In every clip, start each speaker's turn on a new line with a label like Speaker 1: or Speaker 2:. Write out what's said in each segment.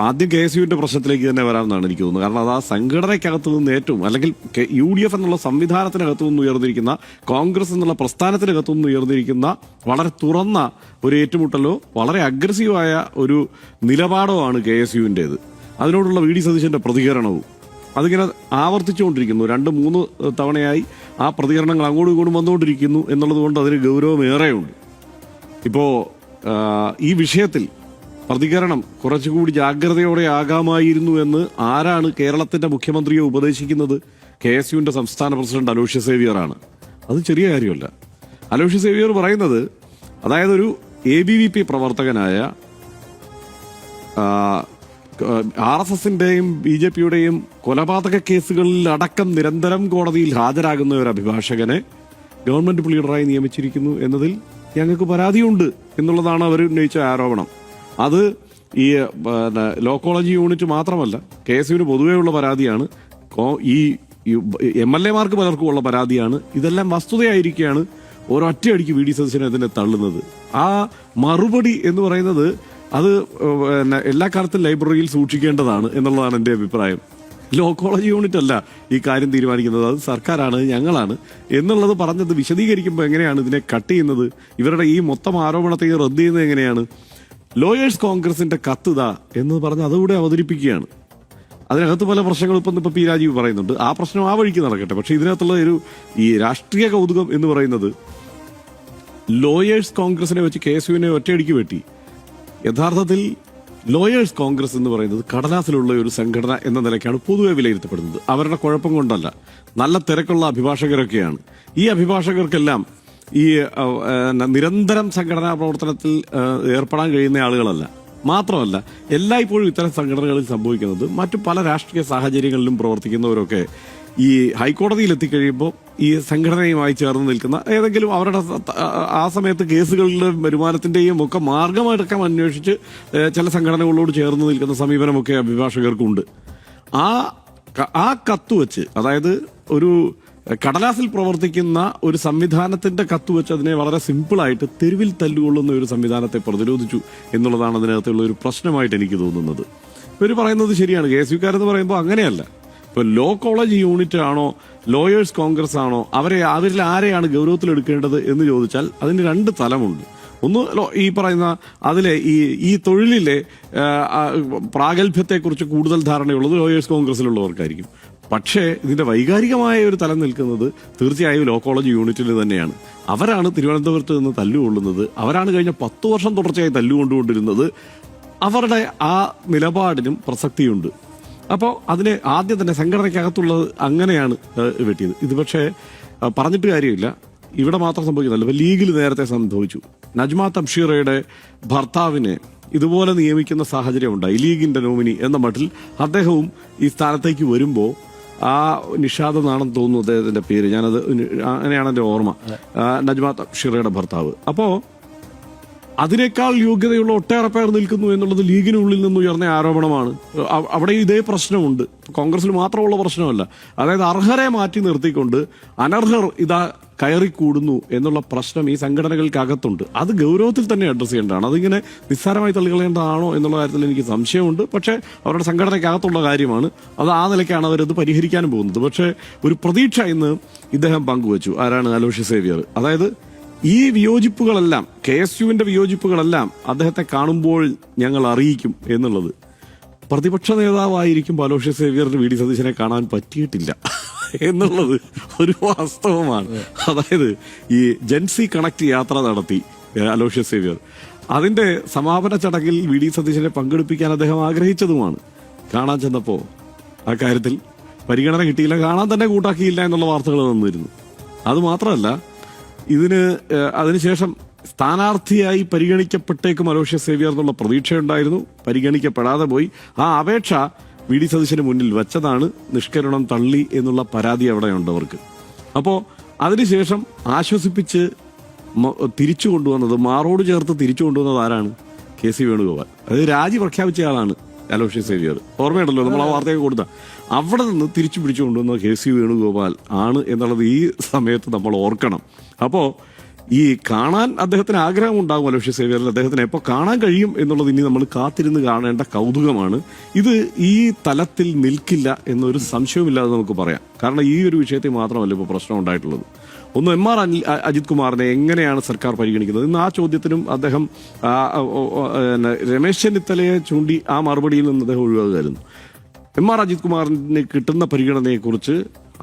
Speaker 1: ആദ്യം KSUവിന്റെ പ്രശ്നത്തിലേക്ക് തന്നെ വരാമെന്നാണ് എനിക്ക് തോന്നുന്നത്. കാരണം അത് ആ സംഘടനയ്ക്കകത്ത് നിന്ന് ഏറ്റവും, അല്ലെങ്കിൽ UDF എന്നുള്ള സംവിധാനത്തിനകത്തു നിന്ന് ഉയർന്നിരിക്കുന്ന, കോൺഗ്രസ് എന്നുള്ള പ്രസ്ഥാനത്തിനകത്തു നിന്ന് ഉയർന്നിരിക്കുന്ന വളരെ തുറന്ന ഒരു ഏറ്റുമുട്ടലോ വളരെ അഗ്രസീവായ ഒരു നിലപാടോ ആണ് KSUവിൻ്റേത്. അതിനോടുള്ള VD സതീശന്റെ പ്രതികരണവും അതിങ്ങനെ ആവർത്തിച്ചുകൊണ്ടിരിക്കുന്നു. 2-3 തവണയായി ആ പ്രതികരണങ്ങൾ അങ്ങോട്ടും ഇങ്ങോട്ടും വന്നുകൊണ്ടിരിക്കുന്നു എന്നുള്ളത് കൊണ്ട് അതിന് ഗൗരവമേറെയുണ്ട്. ഇപ്പോൾ ഈ വിഷയത്തിൽ പ്രതികരണം കുറച്ചുകൂടി ജാഗ്രതയോടെ ആകാമായിരുന്നു എന്ന് ആരാണ് കേരളത്തിന്റെ മുഖ്യമന്ത്രിയെ ഉപദേശിക്കുന്നത്? KSUവിന്റെ സംസ്ഥാന പ്രസിഡന്റ് അലോഷ്യസ് സേവ്യറാണ്. അത് ചെറിയ കാര്യമല്ല. അലോഷ്യസ് സേവ്യർ പറയുന്നത്, അതായത് ഒരു ABVP പ്രവർത്തകനായ RSSന്റെയും BJPയുടെയും കൊലപാതക കേസുകളിൽ അടക്കം നിരന്തരം കോടതിയിൽ ഹാജരാകുന്ന ഒരു അഭിഭാഷകനെ ഗവൺമെന്റ് ലീഡറായി നിയമിച്ചിരിക്കുന്നു എന്നതിൽ ഞങ്ങൾക്ക് പരാതിയുണ്ട് എന്നുള്ളതാണ് അവർ ഉന്നയിച്ച ആരോപണം. അത് ഈ ലോ കോളേജ് യൂണിറ്റ് മാത്രമല്ല, KSUവിന് പൊതുവെയുള്ള പരാതിയാണ്, ഈ MLA മാർക്ക് പലർക്കും ഉള്ള പരാതിയാണ്. ഇതെല്ലാം വസ്തുതയായിരിക്കുകയാണ് ഒരൊറ്റയടിക്ക് VD സതീശനെ അതിനെ തള്ളുന്നത്. ആ മറുപടി എന്ന് പറയുന്നത് അത് എല്ലാ കാലത്തും ലൈബ്രറിയിൽ സൂക്ഷിക്കേണ്ടതാണ് എന്നുള്ളതാണ് എൻ്റെ അഭിപ്രായം. ലോ കോളേജ് യൂണിറ്റ് അല്ല ഈ കാര്യം തീരുമാനിക്കുന്നത്, അത് സർക്കാരാണ്, ഞങ്ങളാണ് എന്നുള്ളത് പറഞ്ഞത് വിശദീകരിക്കുമ്പോൾ എങ്ങനെയാണ് ഇതിനെ കട്ട് ചെയ്യുന്നത്? ഇവരുടെ ഈ മൊത്തം ആരോപണത്തെ റദ്ദ് ചെയ്യുന്നത് എങ്ങനെയാണ്? ലോയേഴ്സ് കോൺഗ്രസിന്റെ കത്തുത എന്ന് പറഞ്ഞ് അതുകൂടെ അവതരിപ്പിക്കുകയാണ്. അതിനകത്ത് പല പ്രശ്നങ്ങളും ഇപ്പം പി രാജീവ് പറയുന്നുണ്ട്. ആ പ്രശ്നം ആ വഴിക്ക് നടക്കട്ടെ. പക്ഷെ ഇതിനകത്തുള്ള ഈ രാഷ്ട്രീയ കൗതുകം എന്ന് പറയുന്നത്, ലോയേഴ്സ് കോൺഗ്രസിനെ വെച്ച് KSUവിനെ ഒറ്റയടിക്ക് വെട്ടി. യഥാർത്ഥത്തിൽ ലോയേഴ്സ് കോൺഗ്രസ് എന്ന് പറയുന്നത് കടലാസിലുള്ള ഒരു സംഘടന എന്ന നിലയ്ക്കാണ് പൊതുവെ വിലയിരുത്തപ്പെടുന്നത്. അവരുടെ കുഴപ്പം കൊണ്ടല്ല, നല്ല തിരക്കുള്ള അഭിഭാഷകരൊക്കെയാണ്. ഈ അഭിഭാഷകർക്കെല്ലാം ഈ നിരന്തരം സംഘടനാ പ്രവർത്തനത്തിൽ ഏർപ്പെടാൻ കഴിയുന്ന ആളുകളല്ല. മാത്രമല്ല, എല്ലായ്പ്പോഴും ഇത്തരം സംഘടനകളിൽ സംഭവിക്കുന്നത് മറ്റു പല രാഷ്ട്രീയ സാഹചര്യങ്ങളിലും പ്രവർത്തിക്കുന്നവരൊക്കെ ഈ ഹൈക്കോടതിയിൽ എത്തിക്കഴിയുമ്പോൾ ഈ സംഘടനയുമായി ചേർന്ന് നിൽക്കുന്ന ഏതെങ്കിലും അവരുടെ ആ സമയത്ത് കേസുകളുടെ വരുമാനത്തിന്റെയും ഒക്കെ മാർഗമടക്കം അന്വേഷിച്ച് ചില സംഘടനകളോട് ചേർന്ന് നിൽക്കുന്ന സമീപനമൊക്കെ അഭിഭാഷകർക്കുണ്ട്. ആ കത്ത് വെച്ച്, അതായത് ഒരു കടലാസിൽ പ്രവർത്തിക്കുന്ന ഒരു സംവിധാനത്തിന്റെ കത്ത് വെച്ച് അതിനെ വളരെ സിമ്പിളായിട്ട് തെരുവിൽ തല്ലുകൊള്ളുന്ന ഒരു സംവിധാനത്തെ പ്രതിരോധിച്ചു എന്നുള്ളതാണ് അതിനകത്തുള്ള ഒരു പ്രശ്നമായിട്ട് എനിക്ക് തോന്നുന്നത്. ഇവർ പറയുന്നത് ശരിയാണ്, KSUക്കാരെന്ന് പറയുമ്പോൾ അങ്ങനെയല്ല. ഇപ്പൊ ലോ കോളേജ് യൂണിറ്റ് ആണോ ലോയേഴ്സ് കോൺഗ്രസ് ആണോ, അവരിൽ ആരെയാണ് ഗൗരവത്തിലെടുക്കേണ്ടത് എന്ന് ചോദിച്ചാൽ അതിന് 2 തലമുണ്ട്. ഒന്ന്, ഈ പറയുന്ന അതിലെ ഈ തൊഴിലിലെ പ്രാഗൽഭ്യത്തെക്കുറിച്ച് കൂടുതൽ ധാരണയുള്ളത് ലോയേഴ്സ് കോൺഗ്രസിലുള്ളവർക്കായിരിക്കും. പക്ഷേ ഇതിന്റെ വൈകാരികമായ ഒരു തലം നിൽക്കുന്നത് തീർച്ചയായും ലോ കോളേജ് യൂണിറ്റിൽ തന്നെയാണ്. അവരാണ് തിരുവനന്തപുരത്ത് നിന്ന് തല്ലുകൊള്ളുന്നത്. അവരാണ് കഴിഞ്ഞ 10 വർഷം തുടർച്ചയായി തല്ലുകൊണ്ടുകൊണ്ടിരുന്നത്. അവരുടെ ആ നിലപാടിനും പ്രസക്തിയുണ്ട്. അപ്പോൾ അതിനെ ആദ്യം തന്നെ സംഘടനയ്ക്കകത്തുള്ളത് അങ്ങനെയാണ് വെട്ടിയത്. ഇത് പക്ഷേ പറഞ്ഞിട്ട് കാര്യമില്ല, ഇവിടെ മാത്രം സംഭവിക്കുന്നില്ല. ഇപ്പൊ ലീഗിൽ നേരത്തെ സംഭവിച്ചു. നജ്മ തബ്ഷീറയുടെ ഭർത്താവിനെ ഇതുപോലെ നിയമിക്കുന്ന സാഹചര്യം ഉണ്ടായി. ലീഗിന്റെ നോമിനി എന്ന മട്ടിൽ അദ്ദേഹവും ഈ സ്ഥാനത്തേക്ക് വരുമ്പോൾ, ആ നിഷാദ് എന്നാണെന്ന് തോന്നുന്നു അദ്ദേഹത്തിന്റെ പേര്, ഞാനത് അങ്ങനെയാണ് എന്റെ ഓർമ്മ, നജ്മ തബ്ഷീറയുടെ ഭർത്താവ്. അപ്പോ അതിനേക്കാൾ യോഗ്യതയുള്ള ഒട്ടേറെ പേർ നിൽക്കുന്നു എന്നുള്ളത് ലീഗിനുള്ളിൽ നിന്ന് ഉയർന്ന ആരോപണമാണ്. അവിടെ ഇതേ പ്രശ്നമുണ്ട്, കോൺഗ്രസിൽ മാത്രമുള്ള പ്രശ്നമല്ല. അതായത് അർഹരെ മാറ്റി നിർത്തിക്കൊണ്ട് അനർഹർ ഇതാ കയറിക്കൂടുന്നു എന്നുള്ള പ്രശ്നം ഈ സംഘടനകൾക്കകത്തുണ്ട്. അത് ഗൗരവത്തിൽ തന്നെ അഡ്രസ് ചെയ്യേണ്ടതാണ്. അതിങ്ങനെ നിസ്സാരമായി തള്ളിക്കളയേണ്ടതാണോ എന്നുള്ള കാര്യത്തിൽ എനിക്ക് സംശയമുണ്ട്. പക്ഷേ അവരുടെ സംഘടനയ്ക്കകത്തുള്ള കാര്യമാണ്. അത് ആ നിലയ്ക്കാണ് അവരത് പരിഹരിക്കാനും പോകുന്നത്. പക്ഷേ ഒരു പ്രതീക്ഷ ഇന്ന് ഇദ്ദേഹം പങ്കുവച്ചു. ആരാണ്? Aloysius Xavier. അതായത് ഈ വിയോജിപ്പുകളെല്ലാം, KSUവിന്റെ വിയോജിപ്പുകളെല്ലാം അദ്ദേഹത്തെ കാണുമ്പോൾ ഞങ്ങൾ അറിയിക്കും എന്നുള്ളത്. പ്രതിപക്ഷ നേതാവായിരിക്കും അലോഷ്യസ് സേവ്യറിന് VD സതീശനെ കാണാൻ പറ്റിയിട്ടില്ല എന്നുള്ളത് ഒരു വാസ്തവമാണ്. അതായത് ഈ ജെൻസി കണക്ട് യാത്ര നടത്തി അലോഷ്യസ് സേവ്യർ. അതിന്റെ സമാപന ചടങ്ങിൽ VD സതീശനെ പങ്കെടുപ്പിക്കാൻ അദ്ദേഹം ആഗ്രഹിച്ചതുമാണ്. കാണാൻ ചെന്നപ്പോ ആ കാര്യത്തിൽ പരിഗണന കിട്ടിയില്ല, കാണാൻ തന്നെ കൂട്ടാക്കിയില്ല എന്നുള്ള വാർത്തകൾ വന്നിരുന്നു. അതുമാത്രമല്ല, അതിനുശേഷം സ്ഥാനാർത്ഥിയായി പരിഗണിക്കപ്പെട്ടേക്കും അലോഷ്യസ് സേവ്യർ എന്നുള്ള പ്രതീക്ഷയുണ്ടായിരുന്നു. പരിഗണിക്കപ്പെടാതെ പോയി. ആ അപേക്ഷ VD സതീശന് മുന്നിൽ വെച്ചതാണ്. നിഷ്കരുണം തള്ളി എന്നുള്ള പരാതി അവിടെയുണ്ട് അവർക്ക്. അപ്പോൾ അതിനുശേഷം ആശ്വസിപ്പിച്ച് തിരിച്ചു കൊണ്ടുവന്നത്, മാറോട് ചേർത്ത് തിരിച്ചു കൊണ്ടുവന്നത് ആരാണ്? KC വേണുഗോപാൽ. അത് രാജി പ്രഖ്യാപിച്ച ആളാണ് അലോഷ്യസ് സേവ്യർ. ഓർമ്മയുണ്ടല്ലോ, നമ്മൾ ആ വാർത്തയൊക്കെ കൊടുത്ത. അവിടെ നിന്ന് തിരിച്ചു പിടിച്ചു കൊണ്ടുവന്നത് KC വേണുഗോപാൽ ആണ് എന്നുള്ളത് ഈ സമയത്ത് നമ്മൾ ഓർക്കണം. അപ്പോൾ ഈ കാണാൻ അദ്ദേഹത്തിന് ആഗ്രഹം ഉണ്ടാകുമല്ലോ ലക്ഷ്യ സേവ്യറിൽ അദ്ദേഹത്തിന് എപ്പോൾ കാണാൻ കഴിയും എന്നുള്ളത് ഇനി നമ്മൾ കാത്തിരുന്ന് കാണേണ്ട കൗതുകമാണ്. ഇത് ഈ തലത്തിൽ നിൽക്കില്ല എന്നൊരു സംശയവുമില്ലാതെ നമുക്ക് പറയാം. കാരണം ഈ ഒരു വിഷയത്തിൽ മാത്രമല്ല ഇപ്പോൾ പ്രശ്നം ഉണ്ടായിട്ടുള്ളത്. ഒന്ന് MR അജിത് കുമാറിനെ എങ്ങനെയാണ് സർക്കാർ പരിഗണിക്കുന്നത് ഇന്ന് ആ ചോദ്യത്തിനും അദ്ദേഹം രമേശ് ചെന്നിത്തലയെ ചൂണ്ടി ആ മറുപടിയിൽ നിന്ന് അദ്ദേഹം ഒഴിവാകുമായിരുന്നു. MR അജിത് കുമാറിന് കിട്ടുന്ന പരിഗണനയെക്കുറിച്ച്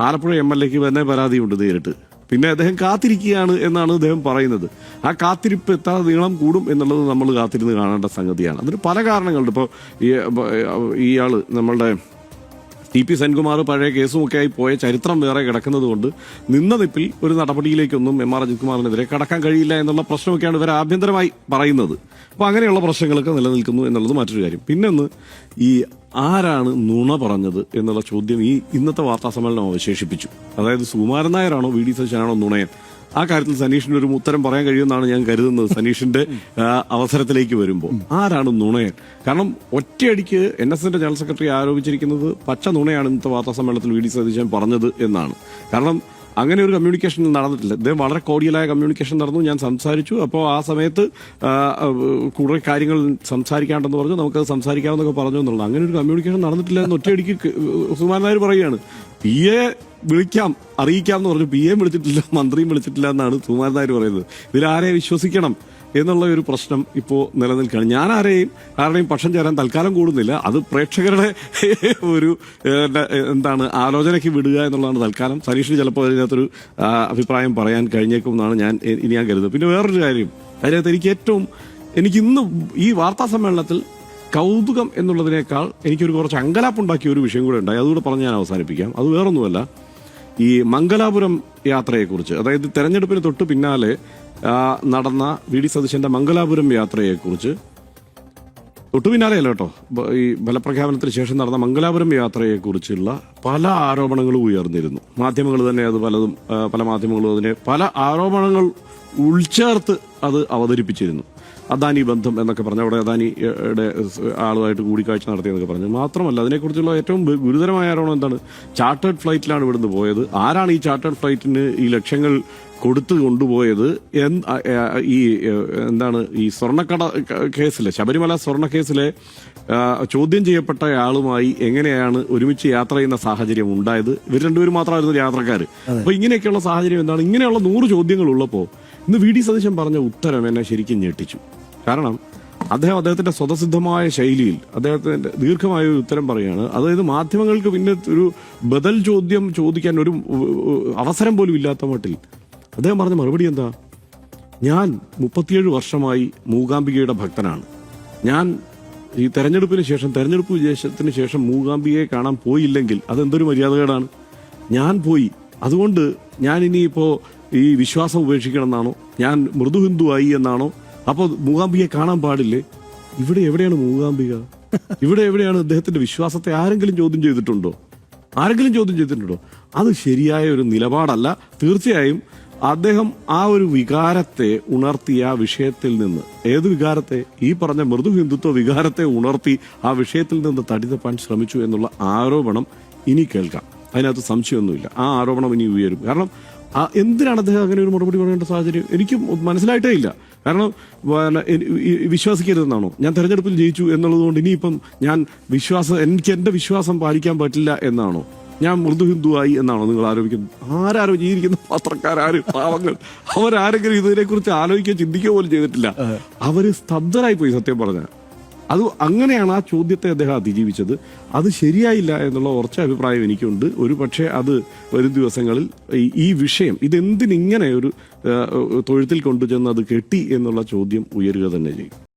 Speaker 1: ആലപ്പുഴ MLAക്ക് തന്നെ പരാതിയുണ്ട് നേരിട്ട്. പിന്നെ അദ്ദേഹം കാത്തിരിക്കുകയാണ് എന്നാണ് അദ്ദേഹം പറയുന്നത്. ആ കാത്തിരിപ്പ് എത്ര നീളം കൂടും എന്നുള്ളത് നമ്മൾ കാത്തിരുന്ന് കാണേണ്ട സംഗതിയാണ്. അതിന് പല കാരണങ്ങളുണ്ട്. ഇപ്പോൾ ഇയാള് നമ്മളുടെ TP സെൻകുമാർ പഴയ കേസുമൊക്കെ ആയി പോയ ചരിത്രം വേറെ കിടക്കുന്നത് കൊണ്ട് നിന്ന നിപ്പിൽ ഒരു നടപടിയിലേക്കൊന്നും MR അജിത് കുമാറിനെതിരെ കടക്കാൻ കഴിയില്ല എന്നുള്ള പ്രശ്നമൊക്കെയാണ് ഇവർ ആഭ്യന്തരമായി പറയുന്നത്. അപ്പോൾ അങ്ങനെയുള്ള പ്രശ്നങ്ങളൊക്കെ നിലനിൽക്കുന്നു എന്നുള്ളത് മറ്റൊരു കാര്യം. പിന്നെ ഒന്ന് ഈ ആരാണ് നുണ പറഞ്ഞത് എന്നുള്ള ചോദ്യം ഈ ഇന്നത്തെ വാർത്താ സമ്മേളനം അവശേഷിപ്പിച്ചു. അതായത് സുകുമാരൻ നായരാണോ VD സതീശനാണോ നുണയൻ? ആ കാര്യത്തിൽ സനീഷിന് ഒരു ഉത്തരം പറയാൻ കഴിയുമെന്നാണ് ഞാൻ കരുതുന്നത് സനീഷിന്റെ അവസരത്തിലേക്ക് വരുമ്പോൾ. ആരാണ് നുണയൻ? കാരണം ഒറ്റയടിക്ക് NSന്റെ ജനറൽ സെക്രട്ടറി ആരോപിച്ചിരിക്കുന്നത് പച്ച നുണയാണ് ഇന്നത്തെ വാർത്താ സമ്മേളനത്തിൽ VD സതീശൻ പറഞ്ഞത് എന്നാണ്. കാരണം അങ്ങനെ ഒരു കമ്മ്യൂണിക്കേഷൻ നടന്നിട്ടില്ല. ഇദ്ദേഹം വളരെ കോഡിയലായ കമ്മ്യൂണിക്കേഷൻ നടന്നു. ഞാൻ സംസാരിച്ചു. അപ്പോൾ ആ സമയത്ത് കുറെ കാര്യങ്ങൾ സംസാരിക്കാണ്ടെന്ന് പറഞ്ഞു, നമുക്കത് സംസാരിക്കാമെന്നൊക്കെ പറഞ്ഞു എന്നുള്ളത്. അങ്ങനെ ഒരു കമ്മ്യൂണിക്കേഷൻ നടന്നിട്ടില്ല എന്ന് ഒറ്റയടിക്ക് സുകുമാരൻ നായർ പറയുകയാണ്. PA വിളിക്കാം അറിയിക്കാം എന്ന് പറഞ്ഞു. PA വിളിച്ചിട്ടില്ല, മന്ത്രിയും വിളിച്ചിട്ടില്ല എന്നാണ് സുകുമാരൻ നായർ പറയുന്നത്. ഇതിലാരെ വിശ്വസിക്കണം എന്നുള്ള ഒരു പ്രശ്നം ഇപ്പോൾ നിലനിൽക്കുകയാണ്. ഞാൻ ആരുടെയും പക്ഷം ചേരാൻ തൽക്കാലം കൂടുന്നില്ല. അത് പ്രേക്ഷകരുടെ ഒരു ആലോചനയ്ക്ക് വിടുക എന്നുള്ളതാണ് തൽക്കാലം. സനീഷിന് ചിലപ്പോൾ അതിനകത്തൊരു അഭിപ്രായം പറയാൻ കഴിഞ്ഞേക്കും എന്നാണ് ഞാൻ കരുതുന്നത്. പിന്നെ വേറൊരു കാര്യം, അതിനകത്ത് എനിക്കിന്ന് ഈ വാർത്താ സമ്മേളനത്തിൽ കൗതുകം എന്നുള്ളതിനേക്കാൾ എനിക്കൊരു കുറച്ച് അങ്കലാപ്പുണ്ടാക്കിയ ഒരു വിഷയം കൂടെ ഉണ്ടായി. അതുകൂടെ പറഞ്ഞ് ഞാൻ അവസാനിപ്പിക്കാം. അത് വേറൊന്നുമല്ല, ഈ മംഗലാപുരം യാത്രയെക്കുറിച്ച്. അതായത് തെരഞ്ഞെടുപ്പിന് തൊട്ട് പിന്നാലെ നടന്ന VD സതീശന്റെ മംഗലാപുരം യാത്രയെക്കുറിച്ച്, തൊട്ടു പിന്നാലെയല്ല കേട്ടോ, ഈ ഫലപ്രഖ്യാപനത്തിന് ശേഷം നടന്ന മംഗലാപുരം യാത്രയെക്കുറിച്ചുള്ള പല ആരോപണങ്ങളും ഉയർന്നിരുന്നു. മാധ്യമങ്ങൾ തന്നെ അത് പല മാധ്യമങ്ങളും അതിനെ പല ആരോപണങ്ങൾ ഉൾച്ചേർത്ത് അത് അവതരിപ്പിച്ചിരുന്നു. അദാനി ബന്ധം എന്നൊക്കെ പറഞ്ഞു, അവിടെ അദാനിയുടെ ആളുമായിട്ട് കൂടിക്കാഴ്ച നടത്തിയെന്നൊക്കെ പറഞ്ഞു. മാത്രമല്ല അതിനെക്കുറിച്ചുള്ള ഏറ്റവും ഗുരുതരമായ ആരോപണം എന്താണ്? ചാർട്ടേഡ് ഫ്ലൈറ്റിലാണ് ഇവിടുന്ന് പോയത്. ആരാണ് ഈ ചാർട്ടേഡ് ഫ്ലൈറ്റിന് ഈ ലക്ഷങ്ങൾ കൊടുത്തു കൊണ്ടുപോയത്? ഈ സ്വർണ്ണക്കട കേസിലെ, ശബരിമല സ്വർണ്ണ കേസിലെ ചോദ്യം ചെയ്യപ്പെട്ട ആളുമായി എങ്ങനെയാണ് ഒരുമിച്ച് യാത്ര ചെയ്യുന്ന സാഹചര്യം ഉണ്ടായത്? ഇവർ രണ്ടുപേരും മാത്രമായിരുന്നു യാത്രക്കാർ. അപ്പൊ ഇങ്ങനെയൊക്കെയുള്ള സാഹചര്യം എന്താണ്? ഇങ്ങനെയുള്ള 100 ചോദ്യങ്ങൾ ഉള്ളപ്പോൾ ഇന്ന് VD സതീശൻ പറഞ്ഞ ഉത്തരം എന്നെ ശരിക്കും ഞെട്ടിച്ചു. കാരണം അദ്ദേഹത്തിന്റെ സ്വതസിദ്ധമായ ശൈലിയിൽ അദ്ദേഹത്തിന്റെ ദീർഘമായ ഒരു ഉത്തരം പറയുകയാണ്. അതായത് മാധ്യമങ്ങൾക്ക് പിന്നെ ഒരു ബദൽ ചോദ്യം ചോദിക്കാൻ ഒരു അവസരം പോലും ഇല്ലാത്ത മട്ടിൽ അദ്ദേഹം പറഞ്ഞ മറുപടി എന്താ? ഞാൻ 37 വർഷമായി മൂകാംബികയുടെ ഭക്തനാണ്. ഞാൻ ഈ തെരഞ്ഞെടുപ്പ് വിജയത്തിന് ശേഷം മൂകാംബികയെ കാണാൻ പോയില്ലെങ്കിൽ അതെന്തൊരു മര്യാദകേടാണ്. ഞാൻ പോയി, അതുകൊണ്ട് ഞാൻ ഇനിയിപ്പോ ഈ വിശ്വാസം ഉപേക്ഷിക്കണം എന്നാണോ? ഞാൻ മൃദു ഹിന്ദുവായി എന്നാണോ? അപ്പോൾ മൂകാംബികയെ കാണാൻ പാടില്ലേ? ഇവിടെ എവിടെയാണ് മൂകാംബിക? ഇവിടെ എവിടെയാണ് അദ്ദേഹത്തിന്റെ വിശ്വാസത്തെ ആരെങ്കിലും ചോദ്യം ചെയ്തിട്ടുണ്ടോ? അത് ശരിയായ ഒരു നിലപാടല്ല. തീർച്ചയായും അദ്ദേഹം ആ ഒരു വികാരത്തെ ഉണർത്തിയ ആ വിഷയത്തിൽ നിന്ന്, ഏത് വികാരത്തെ? ഈ പറഞ്ഞ മൃദു ഹിന്ദുത്വ വികാരത്തെ ഉണർത്തി ആ വിഷയത്തിൽ നിന്ന് തടി തപ്പാൻ ശ്രമിച്ചു എന്നുള്ള ആരോപണം ഇനി കേൾക്കാം. അതിനകത്ത് സംശയമൊന്നുമില്ല. ആ ആരോപണം ഇനി ഉയരും. കാരണം എന്തിനാണ് അദ്ദേഹം അങ്ങനെ ഒരു മറുപടി പറയേണ്ട സാഹചര്യം എനിക്ക് മനസ്സിലായിട്ടേ ഇല്ല. കാരണം വിശ്വസിക്കരുതെന്നാണോ? ഞാൻ തെരഞ്ഞെടുപ്പിൽ ജയിച്ചു എന്നുള്ളത് കൊണ്ട് ഇനിയിപ്പം എനിക്ക് എന്റെ വിശ്വാസം പാലിക്കാൻ പറ്റില്ല എന്നാണോ? ഞാൻ മൃദു ഹിന്ദുവായി എന്നാണോ നിങ്ങൾ ആരോപിക്കുന്നത്? ജീവിക്കുന്ന പത്രക്കാരും പാവങ്ങൾ അവരാരെങ്കിലും ഇതിനെക്കുറിച്ച് ആലോചിക്കുകയോ ചിന്തിക്കുകയോ പോലും ചെയ്തിട്ടില്ല. അവര് സ്തബ്ധരായി പോയി സത്യം പറഞ്ഞാൽ. അത് അങ്ങനെയാണ് ആ ചോദ്യത്തെ അദ്ദേഹം അതിജീവിച്ചത്. അത് ശരിയായില്ല എന്നുള്ള ഉറച്ച അഭിപ്രായം എനിക്കുണ്ട്. ഒരു പക്ഷേ അത് വരും ദിവസങ്ങളിൽ ഈ വിഷയം ഇതെന്തിനിങ്ങനെ ഒരു തൊഴുത്തിൽ കൊണ്ടുചെന്ന് അത് കെട്ടി എന്നുള്ള ചോദ്യം ഉയരുക തന്നെ ചെയ്യും.